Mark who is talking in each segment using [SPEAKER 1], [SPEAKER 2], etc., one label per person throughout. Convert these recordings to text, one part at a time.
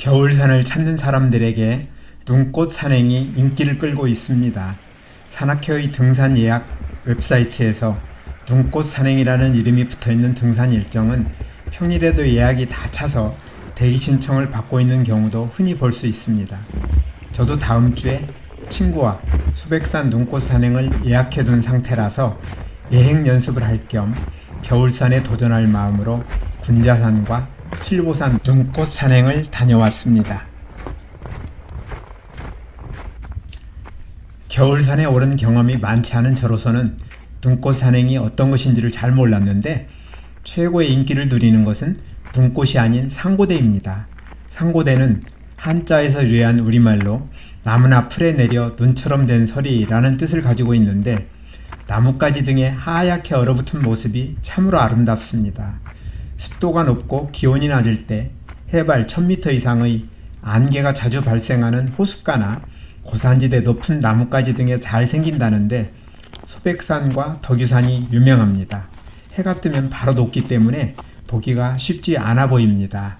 [SPEAKER 1] 겨울산을 찾는 사람들에게 눈꽃 산행이 인기를 끌고 있습니다. 산악회의 등산 예약 웹사이트에서 눈꽃 산행이라는 이름이 붙어있는 등산 일정은 평일에도 예약이 다 차서 대기 신청을 받고 있는 경우도 흔히 볼 수 있습니다. 저도 다음 주에 친구와 소백산 눈꽃 산행을 예약해둔 상태라서 예행 연습을 할 겸 겨울산에 도전할 마음으로 군자산과 칠보산 눈꽃 산행을 다녀왔습니다. 겨울산에 오른 경험이 많지 않은 저로서는 눈꽃 산행이 어떤 것인지를 잘 몰랐는데 최고의 인기를 누리는 것은 눈꽃이 아닌 상고대입니다. 상고대는 한자에서 유래한 우리말로 나무나 풀에 내려 눈처럼 된 서리라는 뜻을 가지고 있는데 나뭇가지 등에 하얗게 얼어붙은 모습이 참으로 아름답습니다. 습도가 높고 기온이 낮을 때 해발 1000m 이상의 안개가 자주 발생하는 호숫가나 고산지대 높은 나뭇가지 등에 잘 생긴다는데 소백산과 덕유산이 유명합니다. 해가 뜨면 바로 녹기 때문에 보기가 쉽지 않아 보입니다.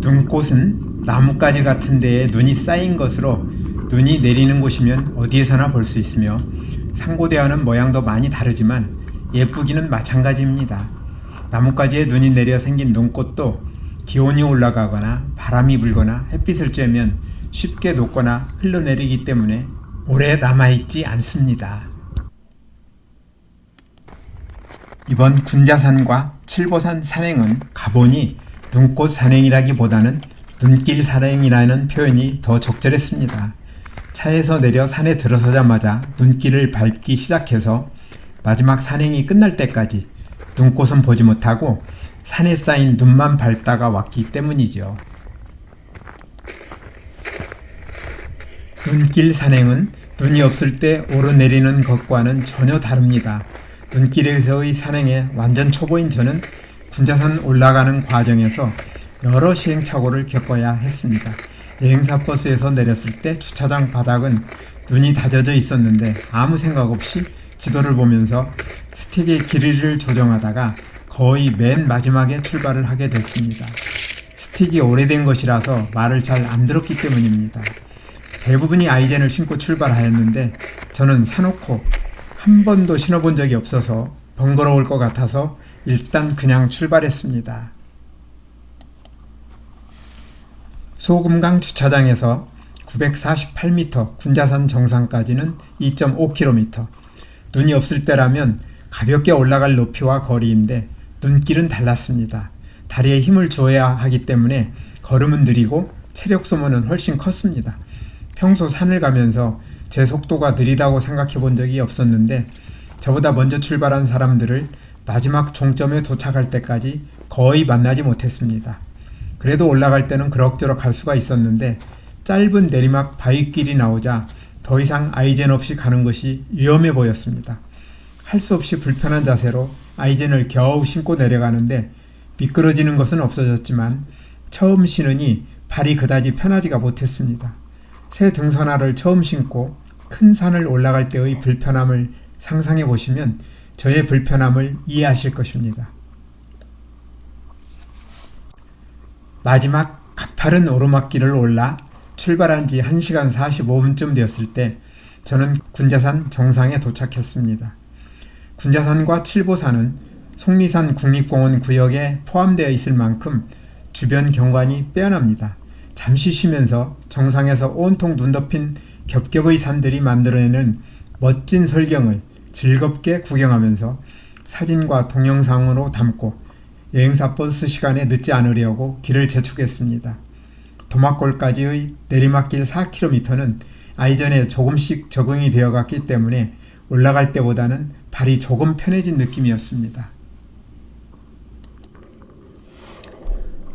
[SPEAKER 1] 눈꽃은 나뭇가지 같은 데에 눈이 쌓인 것으로 눈이 내리는 곳이면 어디에서나 볼 수 있으며 상고대와는 모양도 많이 다르지만 예쁘기는 마찬가지입니다. 나뭇가지에 눈이 내려 생긴 눈꽃도 기온이 올라가거나 바람이 불거나 햇빛을 쬐면 쉽게 녹거나 흘러내리기 때문에 오래 남아있지 않습니다. 이번 군자산과 칠보산 산행은 가보니 눈꽃 산행이라기보다는 눈길 산행이라는 표현이 더 적절했습니다. 차에서 내려 산에 들어서자마자 눈길을 밟기 시작해서 마지막 산행이 끝날 때까지 눈꽃은 보지 못하고 산에 쌓인 눈만 밟다가 왔기 때문이죠. 눈길 산행은 눈이 없을 때 오르내리는 것과는 전혀 다릅니다. 눈길에서의 산행에 완전 초보인 저는 군자산 올라가는 과정에서 여러 시행착오를 겪어야 했습니다. 여행사 버스에서 내렸을 때 주차장 바닥은 눈이 다져져 있었는데 아무 생각 없이 지도를 보면서 스틱의 길이를 조정하다가 거의 맨 마지막에 출발을 하게 됐습니다. 스틱이 오래된 것이라서 말을 잘 안 들었기 때문입니다. 대부분이 아이젠을 신고 출발하였는데 저는 사놓고 한 번도 신어본 적이 없어서 번거로울 것 같아서 일단 그냥 출발했습니다. 소금강 주차장에서 948m 군자산 정상까지는 2.5km, 눈이 없을 때라면 가볍게 올라갈 높이와 거리인데 눈길은 달랐습니다. 다리에 힘을 주어야 하기 때문에 걸음은 느리고 체력 소모는 훨씬 컸습니다. 평소 산을 가면서 제 속도가 느리다고 생각해 본 적이 없었는데 저보다 먼저 출발한 사람들을 마지막 종점에 도착할 때까지 거의 만나지 못했습니다. 그래도 올라갈 때는 그럭저럭 갈 수가 있었는데 짧은 내리막 바위길이 나오자 더 이상 아이젠 없이 가는 것이 위험해 보였습니다. 할 수 없이 불편한 자세로 아이젠을 겨우 신고 내려가는데 미끄러지는 것은 없어졌지만 처음 신으니 발이 그다지 편하지가 못했습니다. 새 등산화를 처음 신고 큰 산을 올라갈 때의 불편함을 상상해 보시면 저의 불편함을 이해하실 것입니다. 마지막 가파른 오르막길을 올라 출발한 지 1시간 45분쯤 되었을 때 저는 군자산 정상에 도착했습니다. 군자산과 칠보산은 속리산 국립공원 구역에 포함되어 있을 만큼 주변 경관이 빼어납니다. 잠시 쉬면서 정상에서 온통 눈 덮인 겹겹의 산들이 만들어내는 멋진 설경을 즐겁게 구경하면서 사진과 동영상으로 담고 여행사 버스 시간에 늦지 않으려고 길을 재촉했습니다. 도막골까지의 내리막길 4km는 아이전에 조금씩 적응이 되어갔기 때문에 올라갈 때보다는 발이 조금 편해진 느낌이었습니다.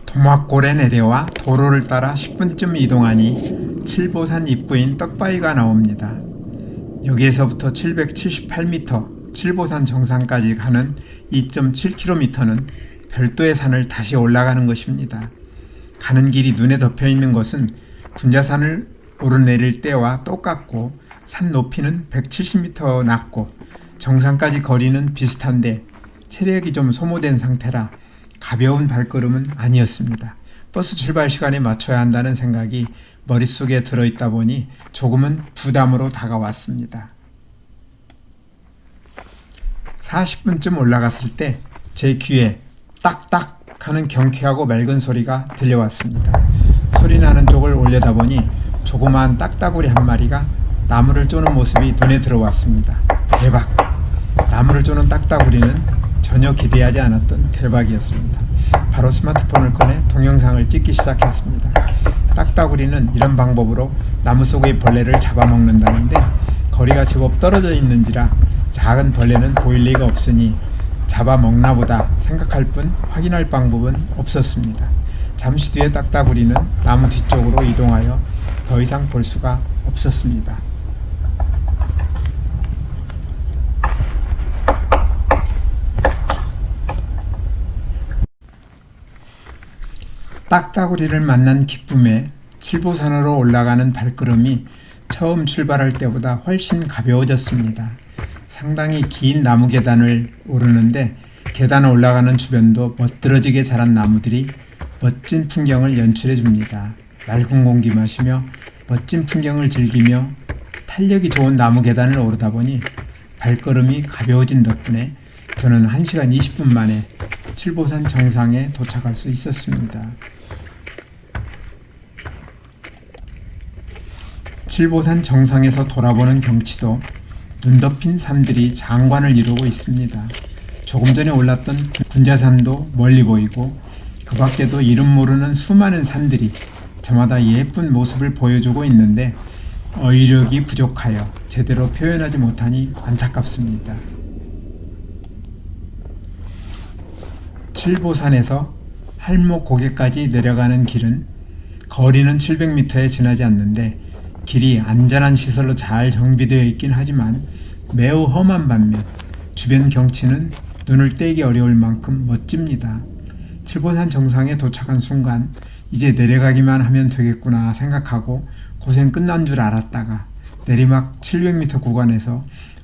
[SPEAKER 1] 도막골에 내려와 도로를 따라 10분쯤 이동하니 칠보산 입구인 떡바위가 나옵니다. 여기에서부터 778m 칠보산 정상까지 가는 2.7km는 별도의 산을 다시 올라가는 것입니다. 가는 길이 눈에 덮여있는 것은 군자산을 오르내릴 때와 똑같고 산 높이는 170m 낮고 정상까지 거리는 비슷한데 체력이 좀 소모된 상태라 가벼운 발걸음은 아니었습니다. 버스 출발 시간에 맞춰야 한다는 생각이 머릿속에 들어있다 보니 조금은 부담으로 다가왔습니다. 40분쯤 올라갔을 때 제 귀에 딱딱 하는 경쾌하고 맑은 소리가 들려왔습니다. 소리 나는 쪽을 올려다보니 조그마한 딱따구리 한 마리가 나무를 쪼는 모습이 눈에 들어왔습니다. 대박! 나무를 쪼는 딱따구리는 전혀 기대하지 않았던 대박이었습니다. 바로 스마트폰을 꺼내 동영상을 찍기 시작했습니다. 딱따구리는 이런 방법으로 나무 속의 벌레를 잡아먹는다는데 거리가 제법 떨어져 있는지라 작은 벌레는 보일 리가 없으니 잡아먹나 보다 생각할 뿐 확인할 방법은 없었습니다. 잠시 뒤에 딱따구리는 나무 뒤쪽으로 이동하여 더 이상 볼 수가 없었습니다. 딱따구리를 만난 기쁨에 칠보산으로 올라가는 발걸음이 처음 출발할 때보다 훨씬 가벼워졌습니다. 상당히 긴 나무 계단을 오르는데 계단 올라가는 주변도 멋들어지게 자란 나무들이 멋진 풍경을 연출해 줍니다. 맑은 공기 마시며 멋진 풍경을 즐기며 탄력이 좋은 나무 계단을 오르다 보니 발걸음이 가벼워진 덕분에 저는 1시간 20분 만에 칠보산 정상에 도착할 수 있었습니다. 칠보산 정상에서 돌아보는 경치도 눈 덮인 산들이 장관을 이루고 있습니다. 조금 전에 올랐던 군자산도 멀리 보이고 그 밖에도 이름 모르는 수많은 산들이 저마다 예쁜 모습을 보여주고 있는데 어휘력이 부족하여 제대로 표현하지 못하니 안타깝습니다. 칠보산에서 할목고개까지 내려가는 길은 거리는 700m에 지나지 않는데 길이 안전한 시설로 잘 정비되어 있긴 하지만 매우 험한 반면 주변 경치는 눈을 떼기 어려울 만큼 멋집니다. 칠보산 정상에 도착한 순간 이제 내려가기만 하면 되겠구나 생각하고 고생 끝난 줄 알았다가 내리막 700m 구간에서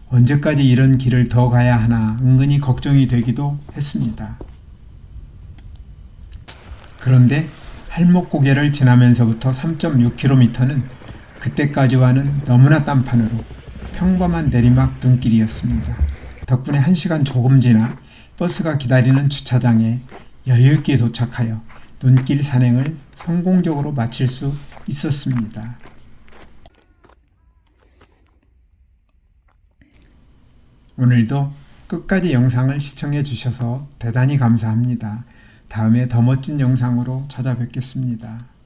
[SPEAKER 1] 언제까지 이런 길을 더 가야 하나 은근히 걱정이 되기도 했습니다. 그런데 할목고개를 지나면서부터 3.6km는 그때까지와는 너무나 딴판으로 평범한 내리막 눈길이었습니다. 덕분에 1시간 조금 지나 버스가 기다리는 주차장에 여유있게 도착하여 눈길 산행을 성공적으로 마칠 수 있었습니다. 오늘도 끝까지 영상을 시청해 주셔서 대단히 감사합니다. 다음에 더 멋진 영상으로 찾아뵙겠습니다.